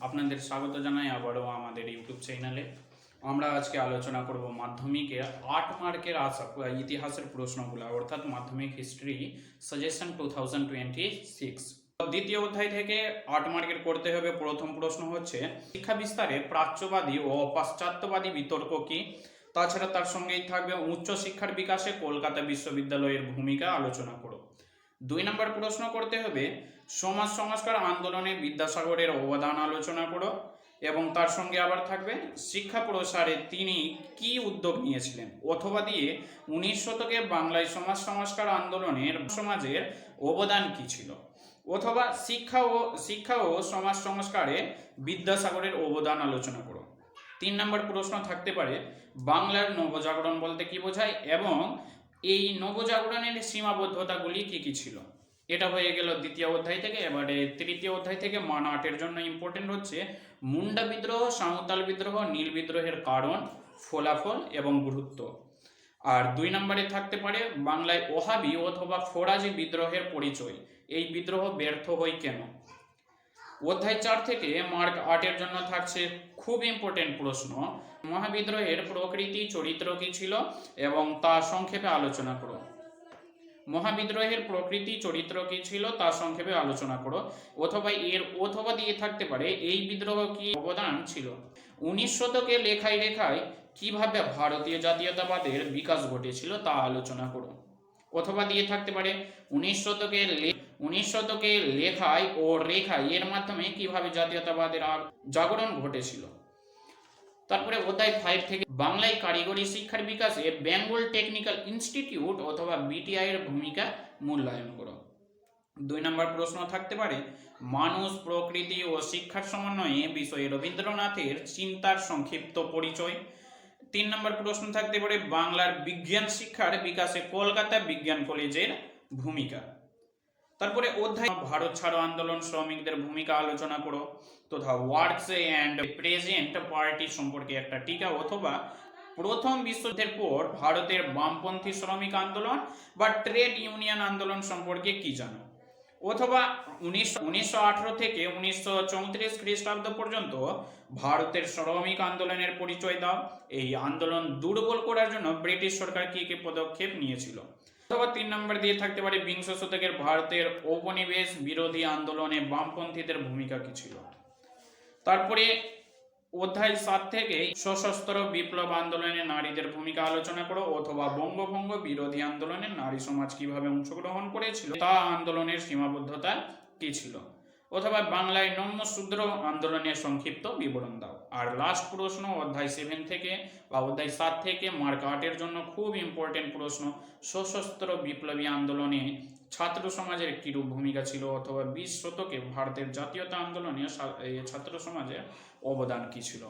আপনাদের স্বাগত জানাই আবারও আমাদের ইউটিউব চ্যানেলে। আমরা আজকে আলোচনা করব মাধ্যমিকে 8 মার্কের ইতিহাসের প্রশ্নগুলো, অর্থাৎ মাধ্যমিক হিস্ট্রি সাজেশন 2026। দ্বিতীয় অধ্যায় থেকে 8 মার্কের করতে হবে। প্রথম প্রশ্ন হচ্ছে, শিক্ষা বিস্তারে প্রাচ্যবাদী ও পাশ্চাত্যবাদী বিতর্ক কি? তাছাড়া তার সঙ্গেই থাকবে উচ্চশিক্ষার বিকাশে কলকাতা বিশ্ববিদ্যালয়ের ভূমিকা আলোচনা করো। 2 নম্বর প্রশ্ন করতে হবে, সমাজ সংস্কার আন্দোলনে বিদ্যাসাগরের অবদান আলোচনা করো। এবং তার সঙ্গে আবার থাকবে শিক্ষা প্রসারে তিনি কি উদ্যোগ নিয়েছিলেন, অথবা দিয়ে 19 শতকে বাংলায় সমাজ সংস্কার আন্দোলনের সমাজের অবদান কি ছিল, অথবা শিক্ষা ও সমাজ সংস্কারে বিদ্যাসাগরের অবদান আলোচনা করো। 3 নম্বর প্রশ্ন থাকতে পারে, বাংলার নবজাগরণ বলতে কি বোঝায় এবং এই নবজাগরণের সীমাবদ্ধতাগুলি কি কি ছিল। এটা হয়ে গেল দ্বিতীয় অধ্যায় থেকে। এবারে তৃতীয় অধ্যায় থেকে মান 8-এর জন্য ইম্পর্টেন্ট হচ্ছে মুন্ডা বিদ্রোহ, সাঁওতাল বিদ্রোহ, নীল বিদ্রোহের কারণ, ফলাফল এবং গুরুত্ব। আর 2 নম্বরে থাকতে পারে বাংলায় ওহাবি অথবা ফরাজি বিদ্রোহের পরিচয়, এই বিদ্রোহ ব্যর্থ হয় কেন। অধ্যায় 4 থেকে মার্ক 8-এর জন্য থাকছে খুব ইম্পর্টেন্ট প্রশ্ন, মহাবিদ্রোহের প্রকৃতি চরিত্র কি ছিল এবং তা সংক্ষেপে আলোচনা করো। মহাবিদ্রোহের প্রকৃতি চরিত্র কি ছিল তা সংক্ষেপে আলোচনা করো। অথবা দিয়ে থাকতে পারে এই বিদ্রোহ কি অবদান ছিল। 19 শতকে লেখায় লেখায় কিভাবে ভারতীয় জাতীয়তাবাদের বিকাশ ঘটেছিল তা আলোচনা করো। অথবা দিয়ে থাকতে পারে 19 শতকে লেখায় ও রেখায় এর মাধ্যমে কিভাবে জাতীয়তাবাদের জাগরণ ঘটেছিল। তারপরে অধ্যায় 5 থেকে বাংলায় কারিগরি শিক্ষার বিকাশে বেঙ্গল টেকনিক্যাল ইনস্টিটিউট অথবা বিটিআই এর ভূমিকা মূল্যায়ন করো। 2 নম্বর প্রশ্ন থাকতে পারে মানুষ, প্রকৃতি ও শিক্ষার সমন্বয়ে বিষয়ে রবীন্দ্রনাথের চিন্তার সংক্ষিপ্ত পরিচয়। 3 নম্বর প্রশ্ন থাকতে পারে বাংলার বিজ্ঞান শিক্ষার বিকাশে কলকাতা বিজ্ঞান কলেজের ভূমিকা। তারপরে অধ্যায় ভারত ছাড়ো আন্দোলন, শ্রমিকদের ভূমিকা আলোচনা করো তথা ওয়ার্কস অ্যান্ড প্রেজেন্ট পার্টি সম্পর্কে একটা টিকা, অথবা প্রথম বিশ্বযুদ্ধের পর ভারতের বামপন্থী শ্রমিক আন্দোলন বা ট্রেড ইউনিয়ন আন্দোলন সম্পর্কে কি জানো। অথবা 1918 থেকে 1934 খ্রিস্টাব্দ পর্যন্ত ভারতের শ্রমিক আন্দোলনের পরিচয় দাও, এই আন্দোলন দুর্বল করার জন্য ব্রিটিশ সরকার কি কি পদক্ষেপ নিয়েছিল। অথবা 3 নম্বর দিয়ে থাকতে পারে বিংশ শতকের ভারতের ঔপনিবেশ বিরোধী আন্দোলনে বামপন্থীদের ভূমিকা কি ছিল। তারপরে অধ্যায় 7 থেকে সশস্ত্র বিপ্লব আন্দোলনে নারীদের ভূমিকা আলোচনা করো, অথবা বঙ্গভঙ্গ বিরোধী আন্দোলনে নারী সমাজ কিভাবে অংশগ্রহণ করেছিল তা আন্দোলনের সীমাবদ্ধতা কি ছিল। অথবা বাংলায় নমশূদ্র আন্দোলনের সংক্ষিপ্ত বিবরণ দাও। আর লাস্ট প্রশ্ন অধ্যায় 7 থেকে বা অধ্যায় 7 থেকে মার্ক 8-এর জন্য খুব ইম্পর্টেন্ট প্রশ্ন, সশস্ত্র বিপ্লবী আন্দোলনে ছাত্র সমাজের কিরূপ ভূমিকা ছিল, অথবা 20 শতকে ভারতের জাতীয়তা আন্দোলনে ছাত্র সমাজের অবদান কি ছিল।